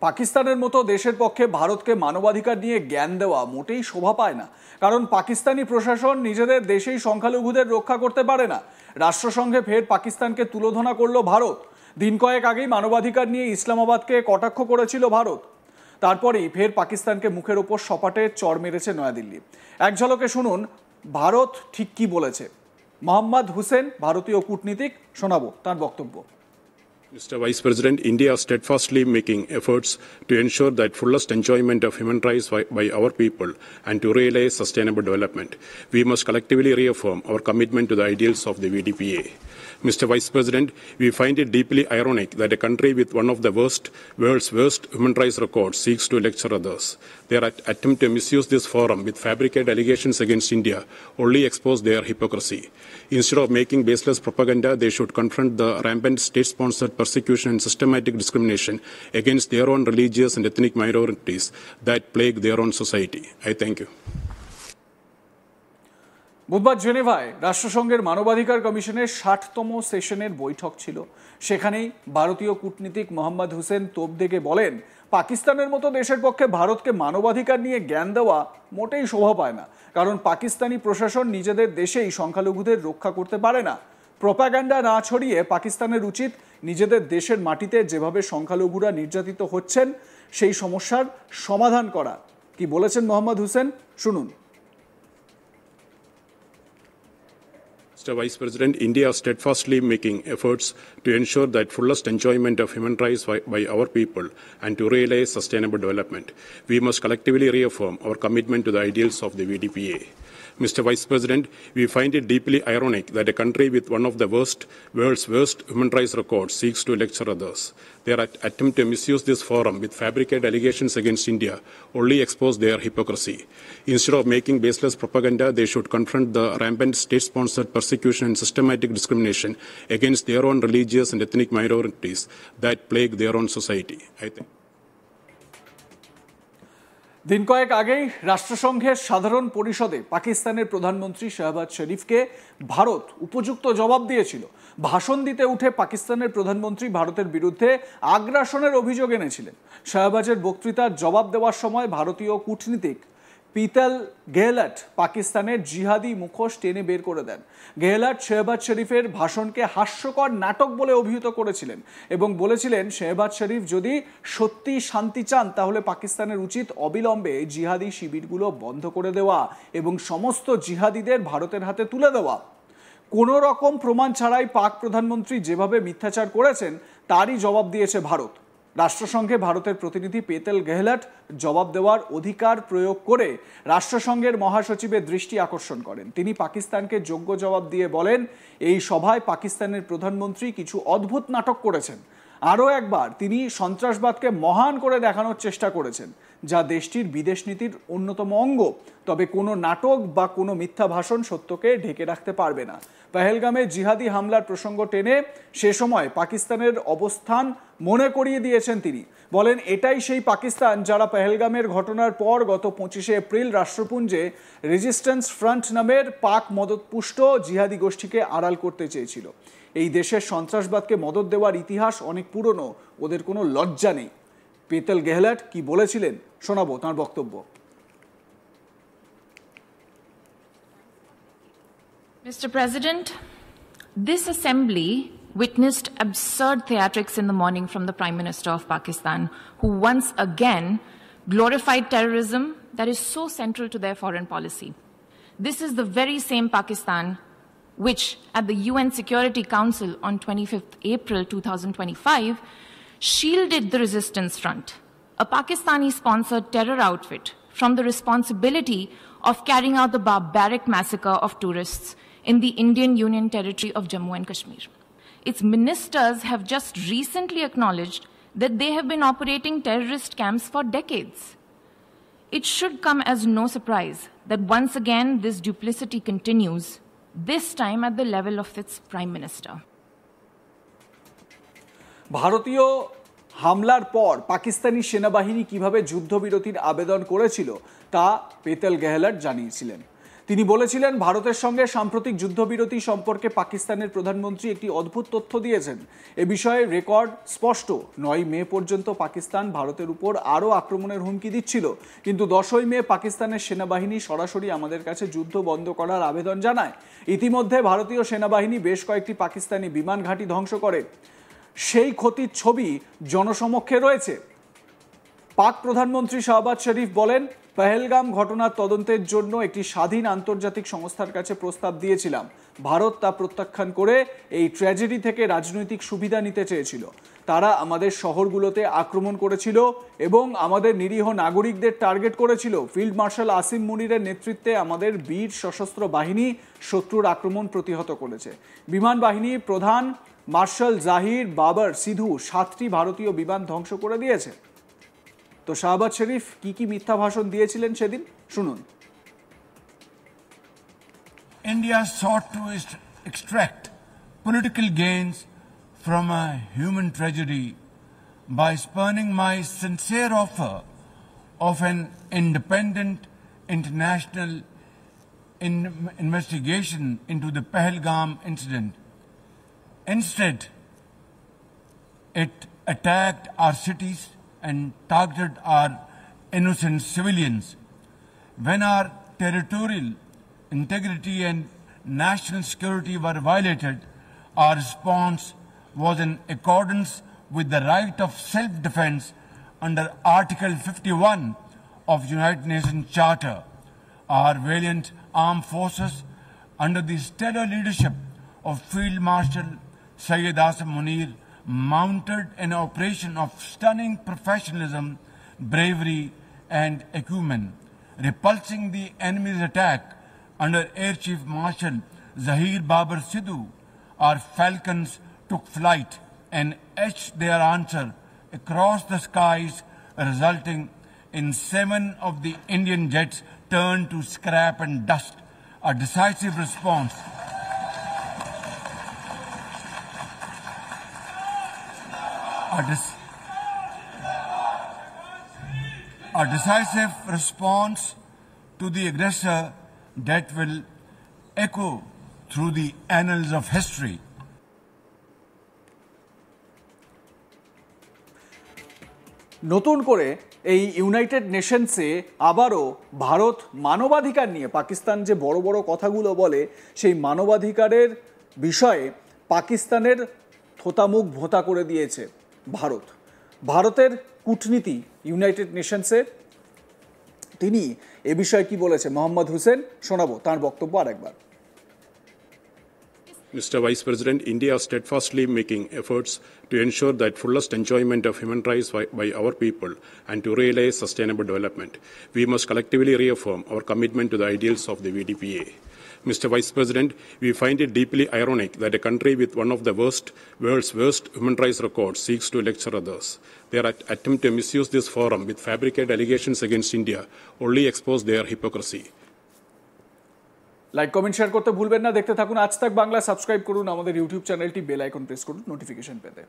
পাকিস্তানের মতো দেশের পক্ষে ভারতকে মানবাধিকার নিয়ে জ্ঞান দেওয়া মোটেই শোভা পায় না। কারণ পাকিস্তানি প্রশাসন নিজেদের দেশেই সংখ্যালঘুদের রক্ষা করতে পারে না। রাষ্ট্রসংঘে ফের পাকিস্তানকে তুলোধনা করল ভারত। দিন কয়েক আগেই মানবাধিকার নিয়ে ইসলামাবাদকে কটাক্ষ করেছিল ভারত। তারপরেই ফের পাকিস্তানকে মুখের ওপর সপাটে চড় মেরেছে নয়াদিল্লি। এক ঝলকে শুনুন ভারত ঠিক কি বলেছে। মোহাম্মদ হুসেন ভারতীয় কূটনীতিক, শোনাবো তার বক্তব্য। Mr. Vice President, India is steadfastly making efforts to ensure that fullest enjoyment of human rights by our people and to realize sustainable development. We must collectively reaffirm our commitment to the ideals of the VDPA. Mr. Vice President, we find it deeply ironic that a country with one of the world's worst human rights records seeks to lecture others. Their attempt to misuse this forum with fabricated allegations against India only expose their hypocrisy. Instead of making baseless propaganda, they should confront the rampant state-sponsored persecution and systematic discrimination against their own religious and ethnic minorities that plague their own society. I thank you. বুধবার জেনেভায় রাষ্ট্রসংঘের মানবাধিকার কমিশনের ৬০তম সেশনের বৈঠক ছিল। সেখানেই ভারতীয় কূটনীতিক মোহাম্মদ হুসেন তোপ দেগে বলেন, পাকিস্তানের মতো দেশের পক্ষে ভারতকে মানবাধিকার নিয়ে জ্ঞান দেওয়া মোটেই শোভা পায় না। কারণ পাকিস্তানি প্রশাসন নিজেদের দেশেই সংখ্যালঘুদের রক্ষা করতে পারে না। প্রোপাগান্ডা না ছড়িয়ে পাকিস্তানের উচিত নিজেদের দেশের মাটিতে যেভাবে সংখ্যালঘুরা নির্যাতিত হচ্ছেন সেই সমস্যার সমাধান করা। কি বলেছেন মোহাম্মদ হুসেন, শুনুন। Mr. Vice President, India is steadfastly making efforts to ensure that fullest enjoyment of human rights by our people and to realize sustainable development. We must collectively reaffirm our commitment to the ideals of the VDPA. Mr. Vice President, we find it deeply ironic that a country with one of the world's worst human rights records seeks to lecture others. Their attempt to misuse this forum with fabricated allegations against India only expose their hypocrisy. Instead of making baseless propaganda, they should confront the rampant state-sponsored persecution and systematic discrimination against their own religious and ethnic minorities that plague their own society. I think. দিন কয়েক আগেই রাষ্ট্রসংঘের সাধারণ পরিষদে পাকিস্তানের প্রধানমন্ত্রী শাহবাজ শরীফকে ভারত উপযুক্ত জবাব দিয়েছিল। ভাষণ দিতে উঠে পাকিস্তানের প্রধানমন্ত্রী ভারতের বিরুদ্ধে আগ্রাসনের অভিযোগ এনেছিলেন। শাহবাজের বক্তৃতার জবাব দেওয়ার সময় ভারতীয় কূটনীতিক পিতল গেহলট পাকিস্তানের জিহাদি মুখোশ টেনে বের করে দেন। গেহলট শাহবাজ শরীফের ভাষণকে হাস্যকর নাটক বলে অভিহিত করেছিলেন এবং বলেছিলেন, শাহবাজ শরীফ যদি সত্যি শান্তি চান তাহলে পাকিস্তানের উচিত অবিলম্বে জিহাদি শিবিরগুলো বন্ধ করে দেওয়া এবং সমস্ত জিহাদিদের ভারতের হাতে তুলে দেওয়া। কোনো রকম প্রমাণ ছাড়াই পাক প্রধানমন্ত্রী যেভাবে মিথ্যাচার করেছেন তারই জবাব দিয়েছে ভারত। রাষ্ট্রসংঘে ভারতের প্রতিনিধি পেতল গেহলট জবাব দেওয়ার অধিকার প্রয়োগ করে রাষ্ট্রসংঘের মহাসচিবের দৃষ্টি আকর্ষণ করেন। তিনি পাকিস্তানকে যোগ্য জবাব দিয়ে বলেন, এই সভায় পাকিস্তানের প্রধানমন্ত্রী কিছু অদ্ভুত নাটক করেছেন। আরও একবার তিনি সন্ত্রাসবাদকে মহান করে দেখানোর চেষ্টা করেছেন, যা দেশটির বিদেশ নীতির অন্যতম অঙ্গ। তবে কোনো নাটক বা কোনো মিথ্যা ভাষণ সত্যকে ঢেকে রাখতে পারবে না। পেহেলগামে জিহাদি হামলার প্রসঙ্গ টেনে সে সময় পাকিস্তানের অবস্থান মনে করিয়ে দিয়েছেন তিনি। বলেন, এটাই সেই পাকিস্তান যারা পেহেলগামের ঘটনার পর গত 25শে এপ্রিল রাষ্ট্রপুঞ্জে রেজিস্ট্যান্স ফ্রন্ট নামের পাক মদতপুষ্ট জিহাদি গোষ্ঠীকে আড়াল করতে চেয়েছিল। এই দেশের সন্ত্রাসবাদকে মদত দেওয়ার ইতিহাস অনেক পুরনো, ওদের কোনো লজ্জা নেই। পেতল গেহলট কি বলেছিলেন, শোনাবো তার বক্তব্য। Mr. President, this assembly witnessed absurd theatrics in the morning from the Prime Minister of Pakistan, who once again glorified terrorism that is so central to their foreign policy. This is the very same Pakistan which, at the UN Security Council on 25th April 2025, shielded the Resistance Front, a Pakistani-sponsored terror outfit, from the responsibility of carrying out the barbaric massacre of tourists in the Indian Union territory of Jammu and Kashmir. Its ministers have just recently acknowledged that they have been operating terrorist camps for decades. It should come as no surprise that once again this duplicity continues, this time at the level of its Prime Minister. ভারতীয় হামলার পর পাকিস্তানি সেনাবাহিনী কিভাবে যুদ্ধবিরতির আবেদন করেছিল তা পেতল গেহলট জানিয়েছিলেন। তিনি বলেছিলেন, ভারতের সঙ্গে সাম্প্রতিক যুদ্ধবিরতি সম্পর্কে পাকিস্তানের প্রধানমন্ত্রী একটি অদ্ভুত তথ্য দিয়েছেন। এ বিষয়ে রেকর্ড স্পষ্ট। 9 মে পর্যন্ত পাকিস্তান ভারতের উপর আরও আক্রমণের হুমকি দিচ্ছিল, কিন্তু 10 মে পাকিস্তানের সেনাবাহিনী সরাসরি আমাদের কাছে যুদ্ধ বন্ধ করার আবেদন জানায়। ইতিমধ্যে ভারতীয় সেনাবাহিনী বেশ কয়েকটি পাকিস্তানি বিমান ঘাঁটি ধ্বংস করে। সেই ক্ষতির ছবি জনসমক্ষে রয়েছে। পাক প্রধানমন্ত্রী শাহবাজ শরীফ বলেন, পহেলগাম ঘটনার তদন্তের জন্য একটি স্বাধীন আন্তর্জাতিক সংস্থার কাছে প্রস্তাব দিয়েছিলাম। ভারত তা প্রত্যাখ্যান করে এই ট্র্যাজেডি থেকে রাজনৈতিক সুবিধা নিতে চেয়েছিল। তারা আমাদের শহরগুলোতে আক্রমণ করেছিল এবং আমাদের নিরীহ নাগরিকদের টার্গেট করেছিল। ফিল্ড মার্শাল আসিম মুনিরের নেতৃত্বে আমাদের বীর সশস্ত্র বাহিনী শত্রুর আক্রমণ প্রতিহত করেছে। বিমান বাহিনী প্রধান মার্শাল জাহির বাবর সিধু 7টি ভারতীয় বিমান ধ্বংস করে দিয়েছে। তো শাহবাজ শরীফ কি মিথ্যা ভাষণ দিয়েছিলেন সেদিন, শুনুন। India sought to extract political gains from a human tragedy by spurning my sincere offer of an independent international investigation into the Pahalgam incident. Instead, it attacked our cities and targeted our innocent civilians. When our territorial integrity and national security were violated, our response was in accordance with the right of self-defense under Article 51 of United Nations Charter. Our valiant armed forces, under the stellar leadership of Field Marshal Syed Asim Munir, mounted an operation of stunning professionalism, bravery and acumen. Repulsing the enemy's attack under Air Chief Marshal Zahir Babar Sidhu, our falcons took flight and etched their answer across the skies, resulting in 7 of the Indian jets turned to scrap and dust. A decisive response a decisive response to the aggressor that will echo through the annals of history. নতুন করে এই United নেশনসে আবারও ভারত মানবাধিকার নিয়ে, পাকিস্তান যে বড় বড় কথাগুলো বলে সেই মানবাধিকারের বিষয়ে পাকিস্তানের থোতামুখ ভোঁতা করে দিয়েছে ভারতের কূটনীতি ইউনাইটেড নেশনসে। তিনি এ বিষয়ে কি বলেছে মোহাম্মদ হোসেন, শোনাবো তার বক্তব্য আরেকবার। Mr. Vice President, India is steadfastly making efforts to ensure that fullest enjoyment of human rights by our people and to realize sustainable development. We must collectively reaffirm our commitment to the ideals of the VDPA. Mr. Vice President, we find it deeply ironic that a country with one of the world's worst human rights records seeks to lecture others. Their attempt to misuse this forum with fabricated allegations against India only expose their hypocrisy. Like, comment, share করতে ভুলবেন না। দেখতে থাকুন আজ তাক Bangla. Subscribe করুন আমাদের YouTube চ্যানেলটি, বেল আইকন প্রেস করুন নোটিফিকেশন পেতে।